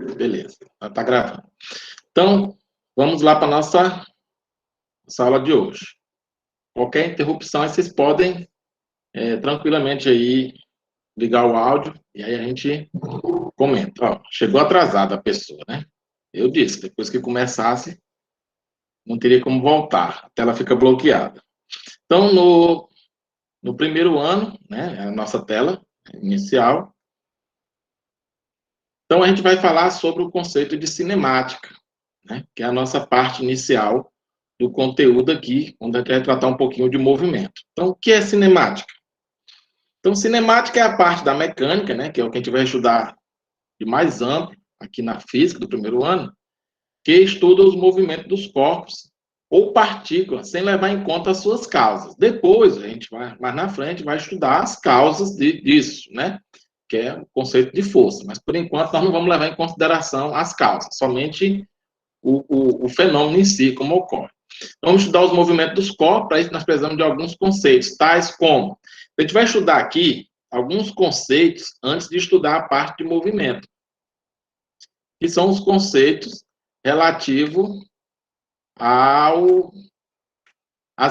Beleza, tá gravando. Então, vamos lá para a nossa aula de hoje. Qualquer interrupção, vocês podem tranquilamente aí ligar o áudio e aí a gente comenta. Ó, chegou atrasada a pessoa, né? Eu disse, depois que começasse, não teria como voltar, a tela fica bloqueada. Então, no primeiro ano, né, a nossa tela inicial, então a gente vai falar sobre o conceito de cinemática, né, que é a nossa parte inicial do conteúdo aqui, onde a gente vai tratar um pouquinho de movimento. Então, o que é cinemática? Então, cinemática é a parte da mecânica, né, que é o que a gente vai estudar de mais amplo aqui na física do primeiro ano, que estuda os movimentos dos corpos ou partículas, sem levar em conta as suas causas. Depois, a gente vai, mais na frente, vai estudar as causas disso, né? Que é o conceito de força. Mas, por enquanto, nós não vamos levar em consideração as causas, somente o fenômeno em si, como ocorre. Então, vamos estudar os movimentos dos corpos, para isso nós precisamos de alguns conceitos, tais como... A gente vai estudar aqui alguns conceitos antes de estudar a parte de movimento, que são os conceitos relativos às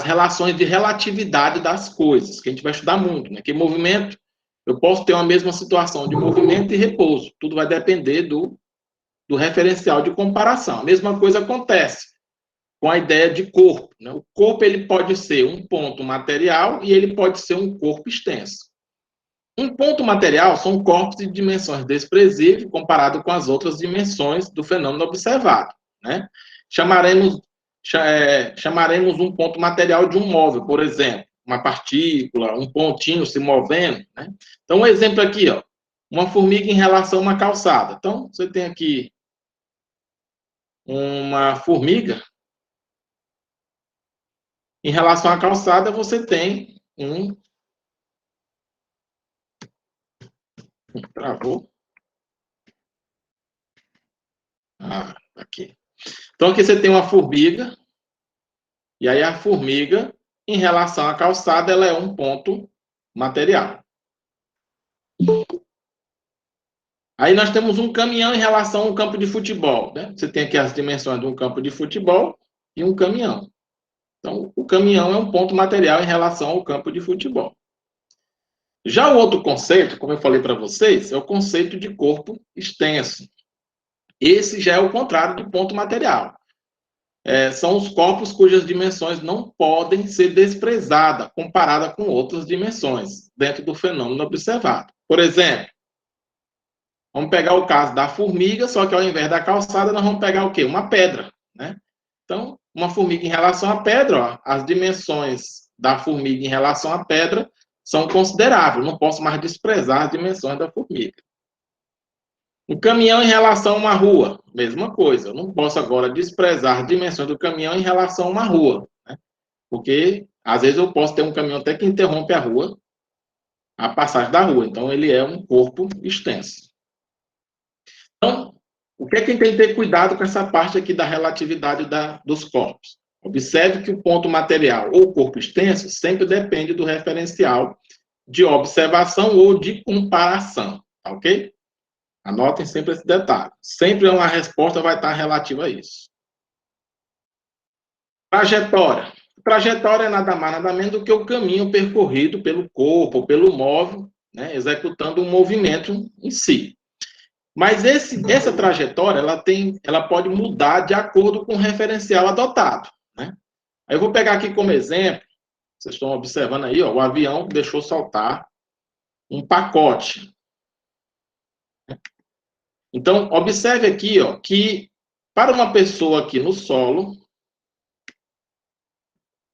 relações de relatividade das coisas, que a gente vai estudar muito, né? Que movimento, eu posso ter uma mesma situação de movimento e repouso, tudo vai depender do referencial de comparação. A mesma coisa acontece com a ideia de corpo, né? O corpo ele pode ser um ponto material e ele pode ser um corpo extenso. Um ponto material são corpos de dimensões desprezíveis comparado com as outras dimensões do fenômeno observado, né? Chamaremos um ponto material de um móvel, por exemplo, uma partícula, um pontinho se movendo, né? Então, um exemplo aqui, ó, uma formiga em relação a uma calçada. Então, você tem aqui uma formiga. Em relação à calçada, você tem um... Travou? Ah, aqui. Então, aqui você tem uma formiga, e aí a formiga, em relação à calçada, ela é um ponto material. Aí nós temos um caminhão em relação a um campo de futebol, né? Você tem aqui as dimensões de um campo de futebol e um caminhão. Então, o caminhão é um ponto material em relação ao campo de futebol. Já o outro conceito, como eu falei para vocês, é o conceito de corpo extenso. Esse já é o contrário de ponto material. São os corpos cujas dimensões não podem ser desprezadas, comparada com outras dimensões, dentro do fenômeno observado. Por exemplo, vamos pegar o caso da formiga, só que ao invés da calçada, nós vamos pegar o quê? Uma pedra, né? Então, uma formiga em relação à pedra, ó, as dimensões da formiga em relação à pedra são consideráveis, não posso mais desprezar as dimensões da formiga. Um caminhão em relação a uma rua, mesma coisa. Eu não posso agora desprezar as dimensões do caminhão em relação a uma rua, né? Porque, às vezes, eu posso ter um caminhão até que interrompe a rua, a passagem da rua. Então, ele é um corpo extenso. Então, o que é que a gente tem que ter cuidado com essa parte aqui da relatividade dos corpos? Observe que o ponto material ou corpo extenso sempre depende do referencial de observação ou de comparação, tá ok? Anotem sempre esse detalhe. Sempre uma resposta vai estar relativa a isso. Trajetória. Trajetória é nada mais, nada menos do que o caminho percorrido pelo corpo, pelo móvel, né, executando um movimento em si. Mas essa trajetória, ela pode mudar de acordo com o referencial adotado, né? Aí eu vou pegar aqui como exemplo, vocês estão observando aí, ó, o avião deixou soltar um pacote. Então, observe aqui, ó, que para uma pessoa aqui no solo,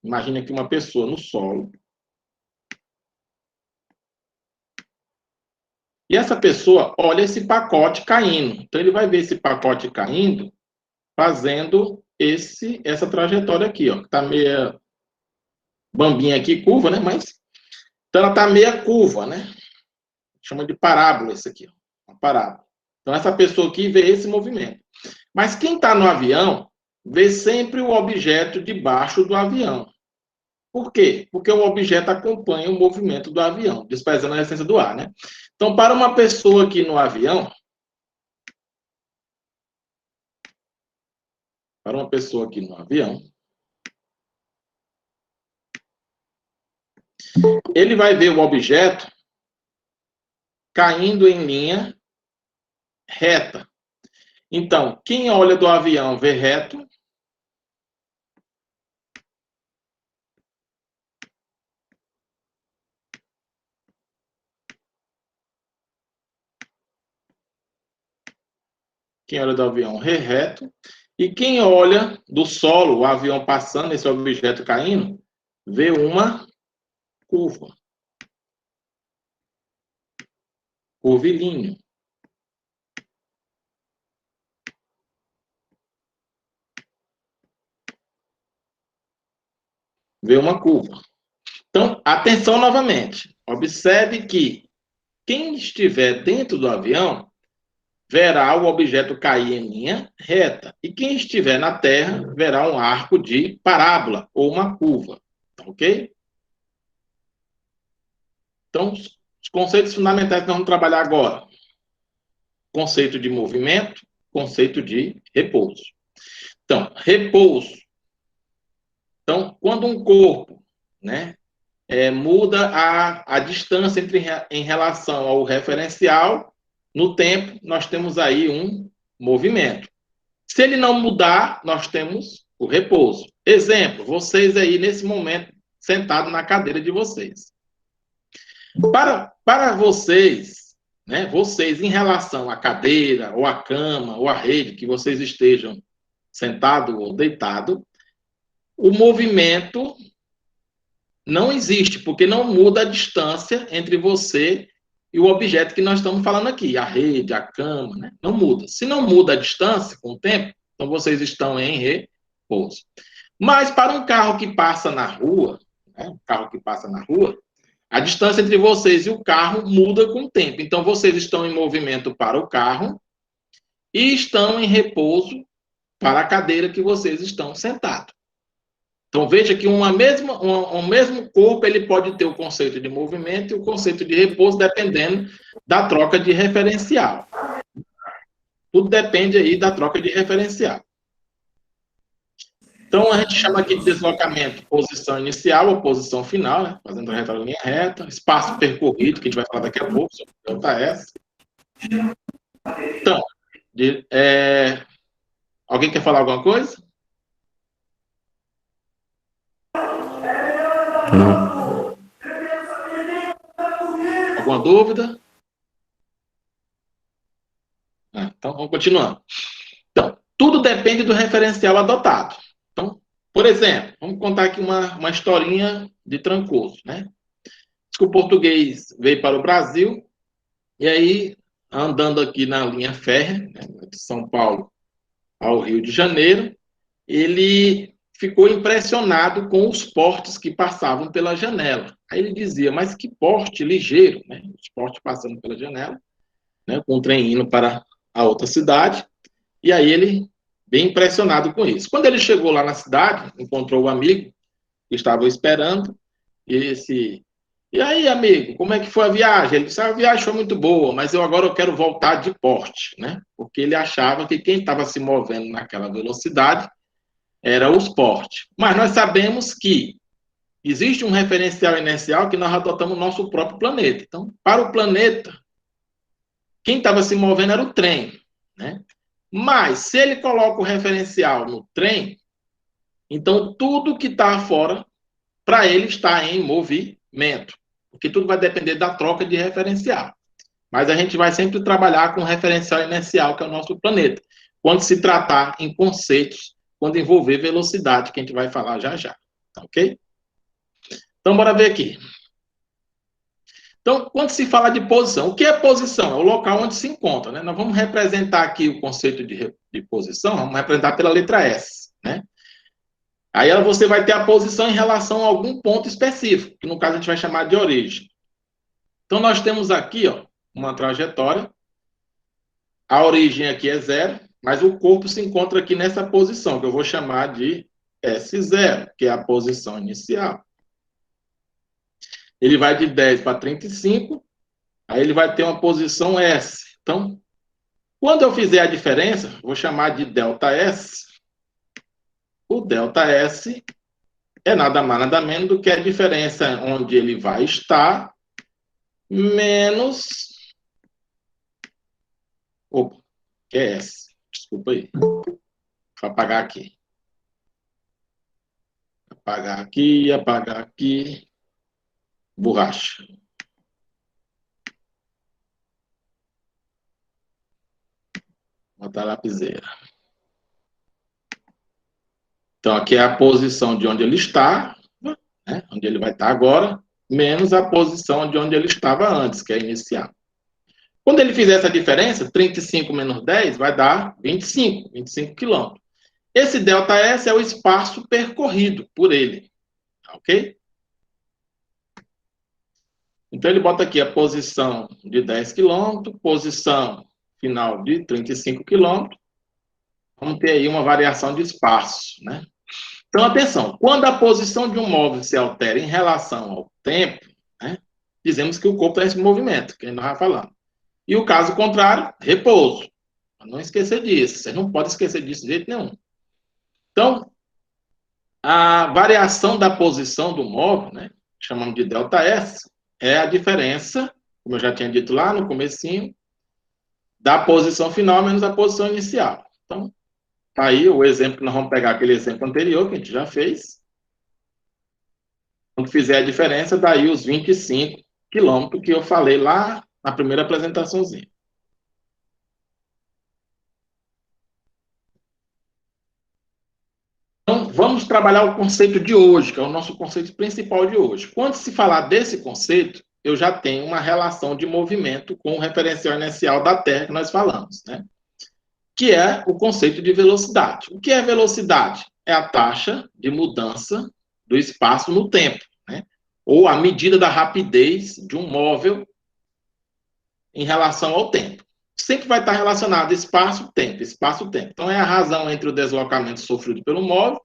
imagine aqui uma pessoa no solo, e essa pessoa olha esse pacote caindo. Então, ele vai ver esse pacote caindo, fazendo essa trajetória aqui, ó, que está meia bambinha aqui, curva, né? Mas, então, ela está meia curva, né? Chama de parábola isso aqui, ó, uma parábola. Então, essa pessoa aqui vê esse movimento. Mas quem está no avião vê sempre o objeto debaixo do avião. Por quê? Porque o objeto acompanha o movimento do avião, desprezando a resistência do ar, né? Então, para uma pessoa aqui no avião, para uma pessoa aqui no avião, ele vai ver o objeto caindo em linha reta. Então, quem olha do avião vê reto. Quem olha do avião vê reto. E quem olha do solo, o avião passando, esse objeto caindo, vê uma curva. Curvilíneo. Vê uma curva. Então, atenção novamente. Observe que quem estiver dentro do avião verá o objeto cair em linha reta. E quem estiver na Terra verá um arco de parábola ou uma curva. Ok? Então, os conceitos fundamentais que nós vamos trabalhar agora. Conceito de movimento, conceito de repouso. Então, repouso. Então, quando um corpo, né, muda a distância em relação ao referencial, no tempo, nós temos aí um movimento. Se ele não mudar, nós temos o repouso. Exemplo, vocês aí, nesse momento, sentados na cadeira de vocês. Para vocês, né, vocês em relação à cadeira, ou à cama, ou à rede, que vocês estejam sentado ou deitado, o movimento não existe, porque não muda a distância entre você e o objeto que nós estamos falando aqui, a rede, a cama, né? Não muda. Se não muda a distância com o tempo, então vocês estão em repouso. Mas para um carro que passa na rua, né, um carro que passa na rua, a distância entre vocês e o carro muda com o tempo. Então vocês estão em movimento para o carro e estão em repouso para a cadeira que vocês estão sentados. Então, veja que um mesmo corpo ele pode ter o conceito de movimento e o conceito de repouso, dependendo da troca de referencial. Tudo depende aí da troca de referencial. Então, a gente chama aqui de deslocamento posição inicial ou posição final, né? Fazendo a linha reta, espaço percorrido, que a gente vai falar daqui a pouco, sobre ΔS. Então, alguém quer falar alguma coisa? Alguma dúvida? Então, vamos continuando. Então, tudo depende do referencial adotado. Então, por exemplo, vamos contar aqui uma historinha de Trancoso, né? Diz que o português veio para o Brasil e aí, andando aqui na linha férrea, né, de São Paulo ao Rio de Janeiro, ele ficou impressionado com os portos que passavam pela janela. Aí ele dizia, mas que porte ligeiro, né? Os portos passando pela janela, né, com o trem indo para a outra cidade. E aí ele, bem impressionado com isso. Quando ele chegou lá na cidade, encontrou o amigo que estava esperando, e aí, amigo, como é que foi a viagem? Ele disse, a viagem foi muito boa, mas agora eu quero voltar de porte, né? Porque ele achava que quem estava se movendo naquela velocidade era os portes. Mas nós sabemos que existe um referencial inercial que nós adotamos no nosso próprio planeta. Então, para o planeta, quem estava se movendo era o trem, né? Mas, se ele coloca o referencial no trem, então tudo que está fora, para ele, está em movimento. Porque tudo vai depender da troca de referencial. Mas a gente vai sempre trabalhar com o referencial inercial, que é o nosso planeta. Quando se tratar em conceitos, quando envolver velocidade, que a gente vai falar já já. Ok? Então, bora ver aqui. Então, quando se fala de posição, o que é posição? É o local onde se encontra, né? Nós vamos representar aqui o conceito de posição, vamos representar pela letra S, né? Aí você vai ter a posição em relação a algum ponto específico, que no caso a gente vai chamar de origem. Então, nós temos aqui, ó, uma trajetória, a origem aqui é 0, mas o corpo se encontra aqui nessa posição, que eu vou chamar de S0, que é a posição inicial. Ele vai de 10 para 35, aí ele vai ter uma posição S. Então, quando eu fizer a diferença, vou chamar de ΔS, o ΔS é nada mais, nada menos do que a diferença onde ele vai estar, menos... Opa, que é S? Desculpa aí. Vou apagar aqui. Apagar aqui. Borracha. Botar a lapiseira. Então, aqui é a posição de onde ele está, né, onde ele vai estar agora, menos a posição de onde ele estava antes, que é inicial. Quando ele fizer essa diferença, 35 menos 10 vai dar 25 quilômetros. Esse ΔS é o espaço percorrido por ele, ok? Então, ele bota aqui a posição de 10 quilômetros, posição final de 35 quilômetros. Vamos ter aí uma variação de espaço, né? Então, atenção, quando a posição de um móvel se altera em relação ao tempo, né, dizemos que o corpo está em movimento, que a gente estava falando. E o caso contrário, repouso. Não esquecer disso, você não pode esquecer disso de jeito nenhum. Então, a variação da posição do móvel, né, chamamos de ΔS, é a diferença, como eu já tinha dito lá no comecinho, da posição final menos a posição inicial. Então, tá aí o exemplo que nós vamos pegar, aquele exemplo anterior que a gente já fez. Quando fizer a diferença, daí os 25 quilômetros que eu falei lá na primeira apresentaçãozinha. Então, vamos trabalhar o conceito de hoje, que é o nosso conceito principal de hoje. Quando se falar desse conceito, eu já tenho uma relação de movimento com o referencial inercial da Terra que nós falamos, né? Que é o conceito de velocidade. O que é velocidade? É a taxa de mudança do espaço no tempo, né? Ou a medida da rapidez de um móvel em relação ao tempo. Sempre vai estar relacionado espaço-tempo, espaço-tempo. Então, é a razão entre o deslocamento sofrido pelo móvel,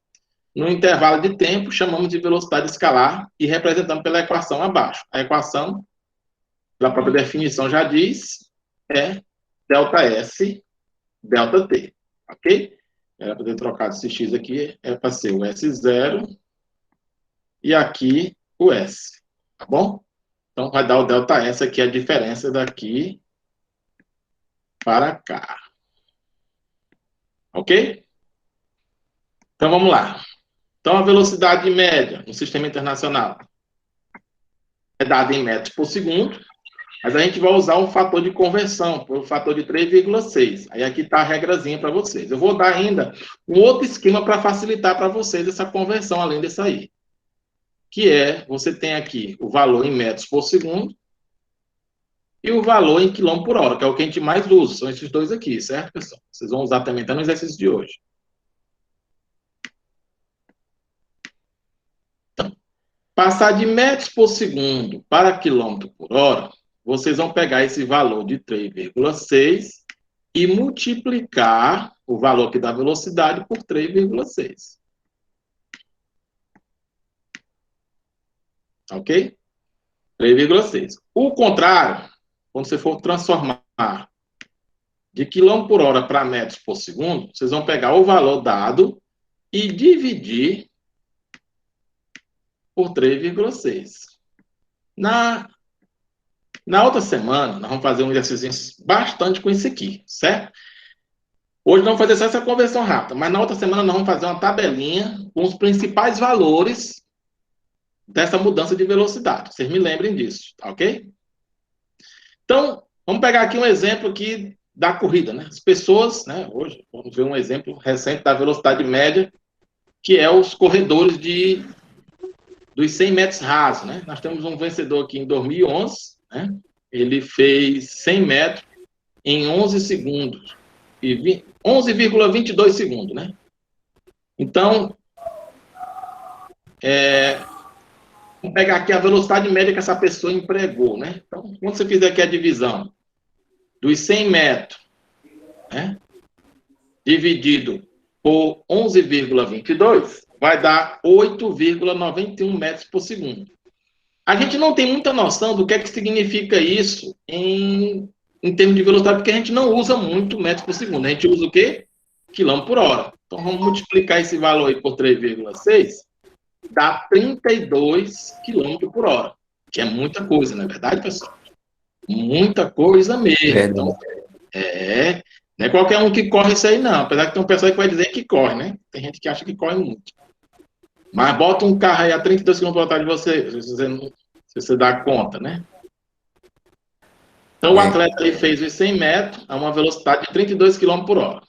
no intervalo de tempo, chamamos de velocidade escalar e representamos pela equação abaixo. A equação, pela própria definição já diz, é ΔS, ΔT, ok? Era para ter trocado esse X aqui, é para ser o S0 e aqui o S, tá bom? Então, vai dar o ΔS aqui, a diferença daqui para cá. Ok? Então, vamos lá. Então, a velocidade média no sistema internacional é dada em metros por segundo, mas a gente vai usar um fator de conversão, o fator de 3,6. Aí aqui está a regrazinha para vocês. Eu vou dar ainda um outro esquema para facilitar para vocês essa conversão, além desse aí. Que é, você tem aqui o valor em metros por segundo e o valor em quilômetro por hora, que é o que a gente mais usa. São esses dois aqui, certo, pessoal? Vocês vão usar também, tá no exercício de hoje. Então, passar de metros por segundo para quilômetro por hora, vocês vão pegar esse valor de 3,6 e multiplicar o valor aqui da velocidade por 3,6. Ok? 3,6. O contrário, quando você for transformar de quilômetro por hora para metros por segundo, vocês vão pegar o valor dado e dividir por 3,6. Na outra semana, nós vamos fazer um exercício bastante com isso aqui, certo? Hoje nós vamos fazer só essa conversão rápida, mas na outra semana nós vamos fazer uma tabelinha com os principais valores dessa mudança de velocidade. Vocês me lembrem disso, tá ok? Então, vamos pegar aqui um exemplo aqui da corrida, né? As pessoas, né? Hoje, vamos ver um exemplo recente da velocidade média, que é os corredores dos 100 metros rasos, né? Nós temos um vencedor aqui em 2011, né? Ele fez 100 metros em 11 segundos, e 11,22 segundos, né? Então, vamos pegar aqui a velocidade média que essa pessoa empregou, né? Então, quando você fizer aqui a divisão dos 100 metros, né, dividido por 11,22, vai dar 8,91 metros por segundo. A gente não tem muita noção do que é que significa isso em termos de velocidade, porque a gente não usa muito metros por segundo. A gente usa o quê? km por hora. Então, vamos multiplicar esse valor aí por 3,6, dá 32 km por hora, que é muita coisa, não é verdade, pessoal? Muita coisa mesmo. Então, não é qualquer um que corre isso aí, não. Apesar que tem um pessoal que vai dizer que corre, né? Tem gente que acha que corre muito. Mas bota um carro aí a 32 km por hora de você, se você dá conta, né? Então, o atleta aí fez os 100 metros a uma velocidade de 32 km por hora.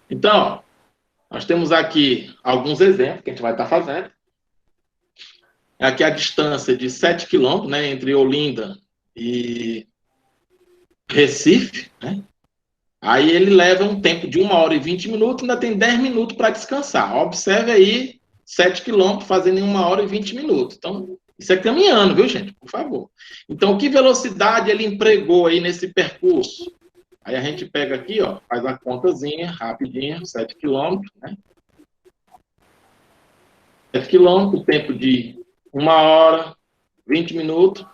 Então, nós temos aqui alguns exemplos que a gente vai estar fazendo. Aqui a distância de 7 km, né, entre Olinda e Recife, né? Aí ele leva um tempo de 1 hora e 20 minutos, ainda tem 10 minutos para descansar. Observe aí 7 quilômetros fazendo em 1 hora e 20 minutos. Então, isso é caminhando, viu, gente? Por favor. Então, que velocidade ele empregou aí nesse percurso? Aí a gente pega aqui, ó, faz a contazinha rapidinho, 7 quilômetros, né? 7 quilômetros, tempo de 1 hora, 20 minutos,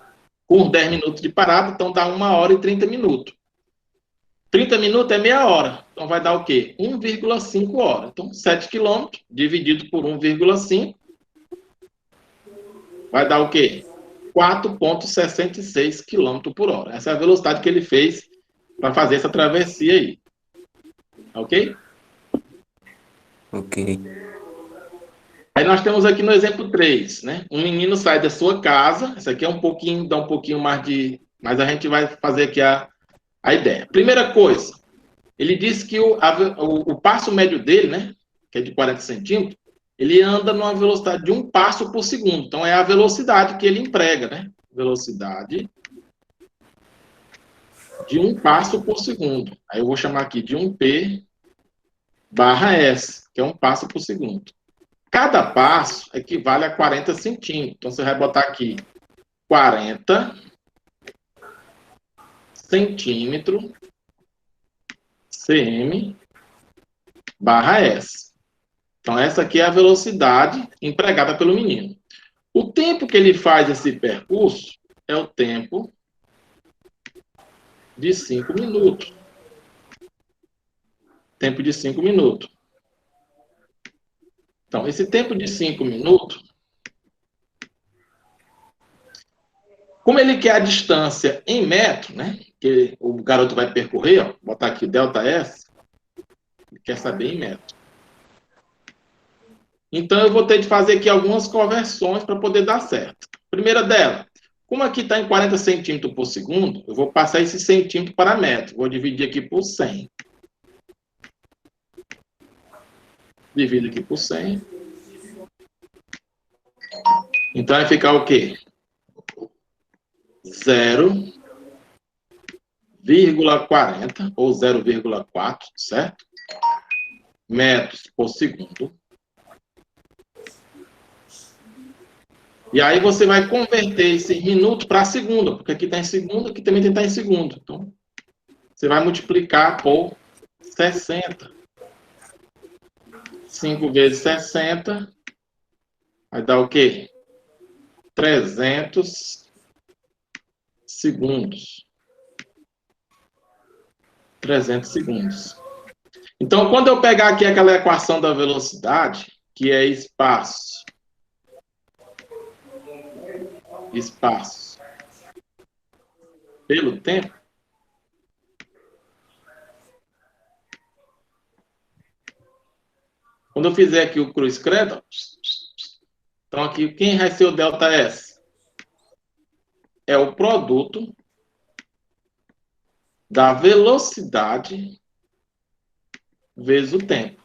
com 10 minutos de parada, então dá 1 hora e 30 minutos. 30 minutos é meia hora. Então vai dar o quê? 1,5 hora. Então, 7 quilômetros dividido por 1,5 vai dar o quê? 4,66 km por hora. Essa é a velocidade que ele fez para fazer essa travessia aí. Ok? Ok. Aí nós temos aqui no exemplo 3, né? Um menino sai da sua casa. Isso aqui é dá um pouquinho mais de... Mas a gente vai fazer aqui a ideia. Primeira coisa, ele disse que o passo médio dele, né, que é de 40 centímetros, ele anda numa velocidade de 1 passo por segundo. Então, é a velocidade que ele emprega, né? Velocidade de 1 passo por segundo. Aí eu vou chamar aqui de 1P/S, que é 1 passo por segundo. Cada passo equivale a 40 centímetros. Então, você vai botar aqui 40 centímetros cm/s. Então, essa aqui é a velocidade empregada pelo menino. O tempo que ele faz esse percurso é o tempo de 5 minutos. Tempo de 5 minutos. Então, esse tempo de 5 minutos, como ele quer a distância em metro, né? Que o garoto vai percorrer, ó, vou botar aqui ΔS, ele quer saber em metro. Então, eu vou ter de fazer aqui algumas conversões para poder dar certo. Primeira dela, como aqui está em 40 centímetros por segundo, eu vou passar esse centímetro para metro. Vou dividir aqui por 100. Divido aqui por 100. Então, vai ficar o quê? 0,40 ou 0,4, certo? Metros por segundo. E aí você vai converter esse minuto para segunda, porque aqui está em segunda, aqui também tem que estar em segundo. Então, você vai multiplicar por 60. 5 vezes 60 vai dar o quê? 300 segundos. 300 segundos. Então, quando eu pegar aqui aquela equação da velocidade, que é espaço pelo tempo, quando eu fizer aqui o cruz credo, então aqui, quem vai ser o ΔS? É o produto da velocidade vezes o tempo.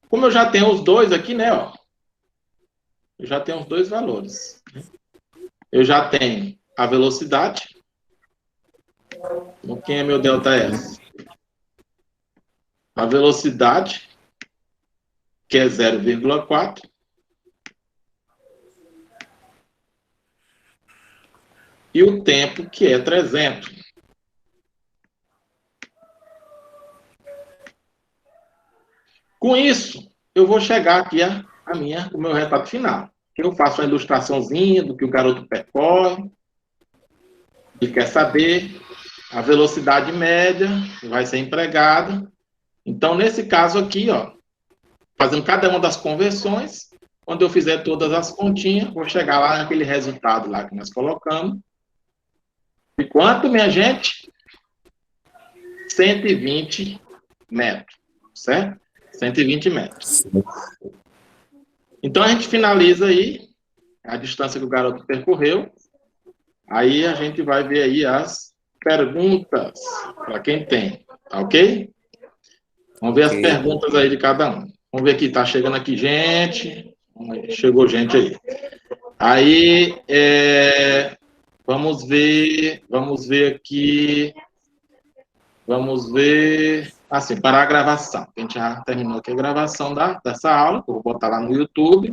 Como eu já tenho os dois aqui, né, ó, eu já tenho os dois valores. Eu já tenho a velocidade. Então, quem é meu ΔS? A velocidade, que é 0,4. E o tempo, que é 300. Com isso, eu vou chegar aqui o meu resultado final. Eu faço uma ilustraçãozinha do que o garoto percorre. Ele quer saber a velocidade média que vai ser empregada Então, nesse caso aqui, ó, fazendo cada uma das conversões, quando eu fizer todas as continhas, vou chegar lá naquele resultado lá que nós colocamos. E quanto, minha gente? 120 metros, certo? 120 metros. Então, a gente finaliza aí a distância que o garoto percorreu. Aí a gente vai ver aí as perguntas para quem tem, tá ok? Vamos ver as perguntas aí de cada um. Vamos ver aqui, tá chegando aqui gente. Chegou gente aí. Aí, vamos ver aqui. Vamos ver. Assim, para a gravação. A gente já terminou aqui a gravação dessa aula. Eu vou botar lá no YouTube.